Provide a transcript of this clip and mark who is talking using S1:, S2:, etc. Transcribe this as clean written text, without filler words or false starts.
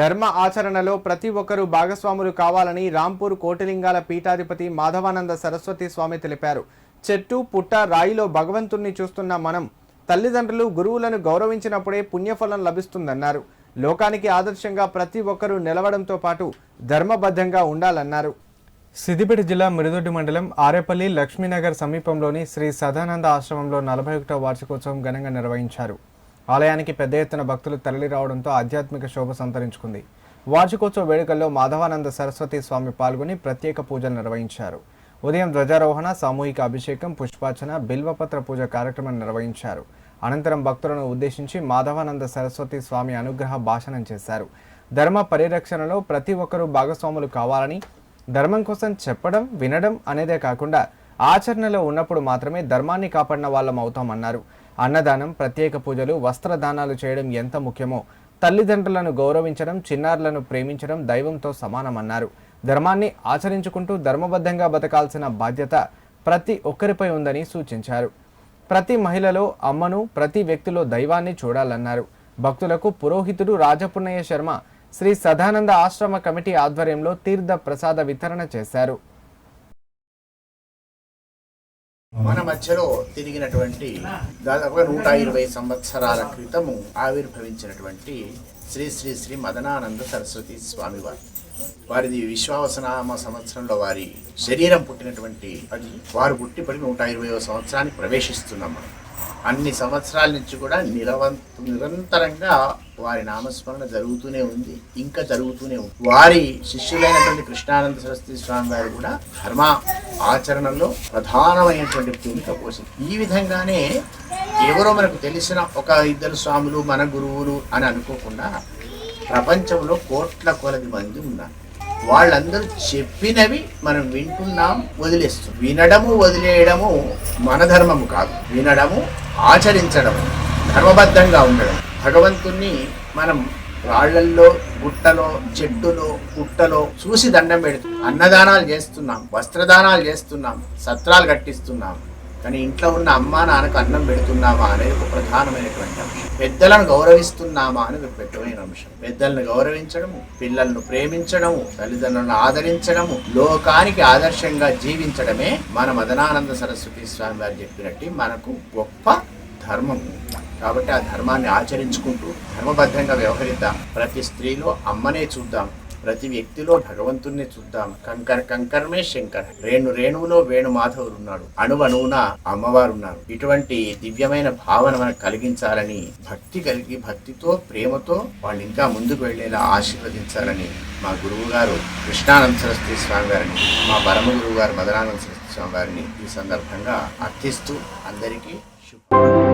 S1: ధర్మ ఆచరణలో ప్రతి ఒక్కరూ భాగస్వాములు కావాలని రాంపూర్ కోటిలింగాల పీఠాధిపతి మాధవానంద సరస్వతి స్వామి తెలిపారు. చెట్టు పుట్ట రాయిలో భగవంతుణ్ణి చూస్తున్న మనం తల్లిదండ్రులు గురువులను గౌరవించినప్పుడే పుణ్యఫలం లభిస్తుందన్నారు. లోకానికి ఆదర్శంగా ప్రతి ఒక్కరూ నిలవడంతో పాటు ధర్మబద్ధంగా ఉండాలన్నారు. సిద్దిపేట జిల్లా మిరుదొడ్డి మండలం ఆరేపల్లి లక్ష్మీనగర్ సమీపంలోని శ్రీ సదానంద ఆశ్రమంలో 41వ వార్షికోత్సవం ఘనంగా నిర్వహించారు. ఆలయానికి పెద్ద ఎత్తున భక్తులు తరలి రావడంతో ఆధ్యాత్మిక శోభ సంతరించుకుంది. వార్షికోత్సవ వేడుకల్లో మాధవానంద సరస్వతి స్వామి పాల్గొని ప్రత్యేక పూజలు నిర్వహించారు. ఉదయం ధ్వజారోహణ, సామూహిక అభిషేకం, పుష్పార్చన, బిల్వపత్ర పూజ కార్యక్రమం నిర్వహించారు. అనంతరం భక్తులను ఉద్దేశించి మాధవానంద సరస్వతి స్వామి అనుగ్రహ భాషణం చేశారు. ధర్మ పరిరక్షణలో ప్రతి ఒక్కరూ భాగస్వాములు కావాలని, ధర్మం కోసం చెప్పడం, వినడం అనేదే కాకుండా ఆచరణలో ఉన్నప్పుడు మాత్రమే ధర్మాన్ని కాపాడిన వాళ్ళం అవుతామన్నారు. అన్నదానం, ప్రత్యేక పూజలు, వస్త్రదానాలు చేయడం ఎంత ముఖ్యమో తల్లిదండ్రులను గౌరవించడం, చిన్నారులను ప్రేమించడం దైవంతో సమానమన్నారు. ధర్మాన్ని ఆచరించుకుంటూ ధర్మబద్ధంగా బతకాల్సిన బాధ్యత ప్రతి ఒక్కరిపై ఉందని సూచించారు. ప్రతి మహిళలో అమ్మను, ప్రతి వ్యక్తిలో దైవాన్ని చూడాలన్నారు. భక్తులకు పురోహితుడు రాజపున్నయ్య శర్మ శ్రీ సదానంద ఆశ్రమ కమిటీ ఆధ్వర్యంలో తీర్థ ప్రసాద వితరణ చేశారు.
S2: మన మధ్యలో తిరిగినటువంటి దాదాపుగా 120 సంవత్సరాల క్రితము ఆవిర్భవించినటువంటి శ్రీ శ్రీ శ్రీ మదనానంద సరస్వతి స్వామి వారిది విశ్వావసనామ సంవత్సరంలో వారి శరీరం పుట్టినటువంటి అది వారు పుట్టిపడి 120వ సంవత్సరానికి ప్రవేశిస్తున్నాం. మనం అన్ని సంవత్సరాల నుంచి కూడా నిరంతరంగా వారి నామస్మరణ జరుగుతూనే ఉంది, ఇంకా జరుగుతూనే ఉంది. వారి శిష్యులైనటువంటి కృష్ణానంద సరస్వతి స్వామి వారు కూడా ధర్మ ఆచరణలో ప్రధానమైనటువంటి భూమిక పోషించారు. ఈ విధంగానే ఎవరో మనకు తెలిసిన ఒక ఇద్దరు స్వాములు మన గురువులు అని అనుకోకుండా ప్రపంచంలో కోట్ల కొలది మంది ఉన్నారు. వాళ్ళందరూ చెప్పినవి మనం వింటున్నాం, వదిలేస్తున్నాం. వినడము వదిలేయడము మన ధర్మము కాదు. వినడము, ఆచరించడము, ధర్మబద్ధంగా ఉండడం. భగవంతుణ్ణి మనం రాళ్లల్లో, గుట్టలో, చెట్టులో, పుట్టలో చూసి దండం పెడుతున్నాం. అన్నదానాలు చేస్తున్నాం, వస్త్రదానాలు చేస్తున్నాం, సత్రాలు కట్టిస్తున్నాం. కానీ ఇంట్లో ఉన్న అమ్మా నాన్నకు అన్నం పెడుతున్నామా అనేది ఒక ప్రధానమైనటువంటి అంశం. పెద్దలను గౌరవిస్తున్నామా అనేది ఒక పెద్దమైన అంశం. పెద్దలను గౌరవించడము, పిల్లలను ప్రేమించడము, తల్లిదండ్రులను ఆదరించడము, లోకానికి ఆదర్శంగా జీవించడమే మన మదనానంద సరస్వతి స్వామి వారు చెప్పినట్టు మనకు గొప్ప ధర్మము. కాబట్టి ఆ ధర్మాన్ని ఆచరించుకుంటూ ధర్మబద్ధంగా వ్యవహరిద్దాం. ప్రతి స్త్రీలో అమ్మనే చూద్దాం, ప్రతి వ్యక్తిలో భగవంతుణ్ణి చూద్దాం. కంకరమే శంకర్, రేణువులో వేణుమాధవుడు ఉన్నాడు, అణువున అమ్మవారు ఉన్నారు. ఇటువంటి దివ్యమైన భావన మనకు కలిగించాలని, భక్తి కలిగి భక్తితో, ప్రేమతో వాళ్ళు ఇంకా ముందుకు వెళ్ళేలా ఆశీర్వదించాలని మా గురువు గారు కృష్ణానంద సరస్వతి స్వామి గారిని, మా పరమ గురువు గారు మదనానంద సరస్వతి స్వామి గారిని ఈ సందర్భంగా అర్థిస్తూ అందరికీ శుభ